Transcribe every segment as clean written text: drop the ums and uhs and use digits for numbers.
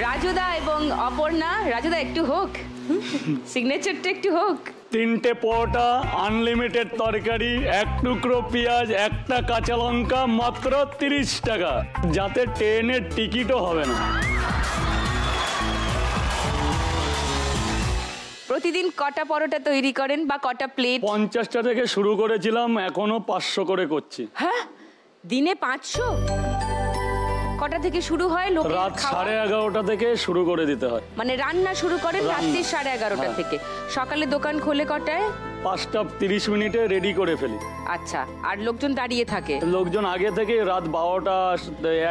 রাজুদা এবং অপর্ণা। রাজুদা একটু হোক, সিগনেচারটা একটু হোক। 3টে পরোটা, আনলিমিটেড তরকারি, 1 টুকরো পেঁয়াজ, 1টা কাঁচা লঙ্কা, মাত্র 30 টাকা, যাতে ট্রেনের টিকিটও হবে না। প্রতিদিন কটা পরোটা তৈরি করেন বা কটা প্লেট? 50টা থেকে শুরু করেছিলাম, এখনো 500 করে করছি। হ্যাঁ, দিনে 500? কটা থেকে শুরু হয়? রাত 11:30টা থেকে শুরু করে দিতে হয়। মানে রান্না শুরু করেন রাত্রি 11:30টা থেকে। সকালে দোকান খোলে কটায়? 5টা 30 মিনিটে রেডি করে ফেলি। আচ্ছা, আর লোকজন দাঁড়িয়ে থাকে? লোকজন আগে থেকে রাত 12টা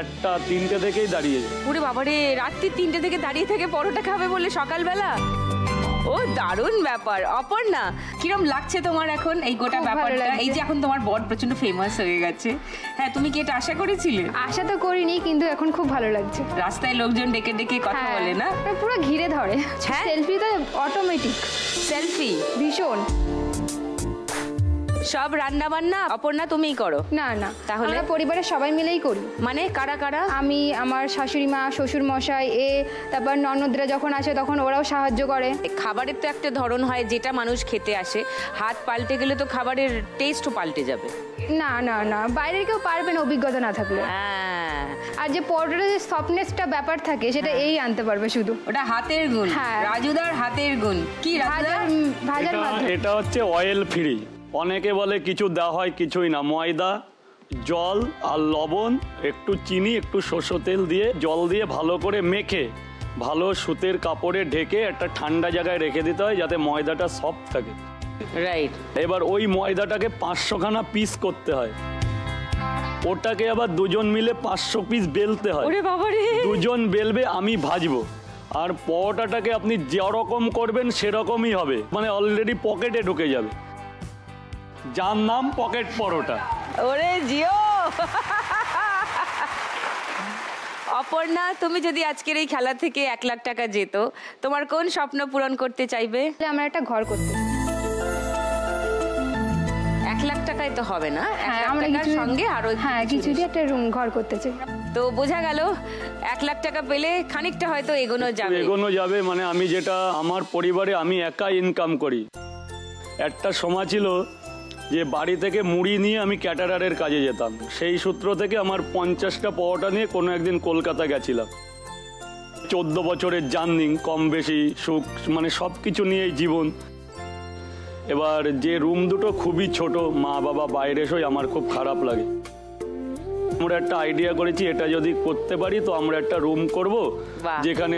1টা 3টে থেকেই দাঁড়িয়ে যায়। পুরো বাবারে, রাত্রি 3টে থেকে দাঁড়িয়ে থেকে পরোটা খাবে বলে সকালবেলা? ও দারুণ ব্যাপার। অপর্ণা, কিরম লাগছে তোমার এখন এই গোটা ব্যাপারটা? এই যে এখন তোমার বর প্রচন্ড ফেমাস হয়ে গেছে, হ্যাঁ, তুমি কি এটা আশা করেছিলে? আশা তো করিনি, কিন্তু এখন খুব ভালো লাগছে। রাস্তায় লোকজন ডেকে ডেকে কথা বলে না? পুরো ঘিরে ধরে। সেলফি তো অটোমেটিক। সেলফি ভীষণ। সব রান্না বান্না অপর্ণা তুমিই করো? না না, তাহলে পরিবারের সবাই মিলেই করি। মানে কারা কারা? আমি, আমার শাশুড়ি মা, শ্বশুর মশাই, তারপর ননদরা যখন আসে তখন ওরাও সাহায্য করে। খাবারের তো একটা ধরন হয় যেটা মানুষ খেতে আসে, হাত পাল্টে গেলে তো খাবারের টেস্টও পাল্টে যাবে। না না না, বাইরের কেউ পারবে না অভিজ্ঞতা না থাকলে। আর যে পরোটার যে সফটনেসটা ব্যাপার থাকে সেটা এই আনতে পারবে শুধু। ওটা হাতের গুণ। রাজুদার হাতের গুণ কি? ভাজার মাধ্যমে। এটা হচ্ছে অয়েল ফ্রি। অনেকে বলে কিছু দেওয়া হয়, কিছুই না। ময়দা, জল আর লবণ, একটু চিনি, একটু সরষের তেল দিয়ে জল দিয়ে ভালো করে মেখে ভালো সুতের কাপড়ে ঢেকে একটা ঠান্ডা জায়গায় রেখে দিতে হয় যাতে ময়দাটা সফট থাকে। রাইট। এবার ওই ময়দাটাকে 500খানা পিস করতে হয়। ওটাকে আবার দুজন মিলে 500 পিস বেলতে হয়। ওরে বাবারে! দুজন বেলবে, আমি ভাজবো। আর পরোটাটাকে আপনি যেরকম করবেন সেরকমই হবে, মানে অলরেডি পকেটে ঢুকে যাবে, যার নাম পকেট পরোটা। ওরে জিও। অপর্ণা, তুমি যদি আজকের এই খেলা থেকে 1 লাখ টাকা যেত, তোমার কোন স্বপ্ন পূরণ করতে চাইবে? আমার একটা ঘর করতে। 1 লাখ টাকায় তো হবে না, 1 লাখ টাকার সঙ্গে আরো কিছু দিয়ে একটা রুম ঘর করতে চাই। তো বোঝা গেল 1 লাখ টাকা পেলে খানিকটা হয়তো এগোনো যাবে। মানে আমি যেটা আমার পরিবারে আমি একা ইনকাম করি। একটা সময় ছিল যে বাড়ি থেকে মুড়ি নিয়ে আমি ক্যাটারারের কাজে যেতাম। সেই সূত্র থেকে আমার 50টা পরোটা নিয়ে কোনো একদিন কলকাতা গেছিলাম। 14 বছরের জার্নি, কম বেশি সুখ, মানে সব কিছু নিয়েই জীবন। এবার যে রুম দুটো খুবই ছোট, মা বাবা বাইরে এসেই আমার খুব খারাপ লাগে। আমরা একটা আইডিয়া করেছি, এটা যদি করতে পারি তো আমরা একটা রুম করব যেখানে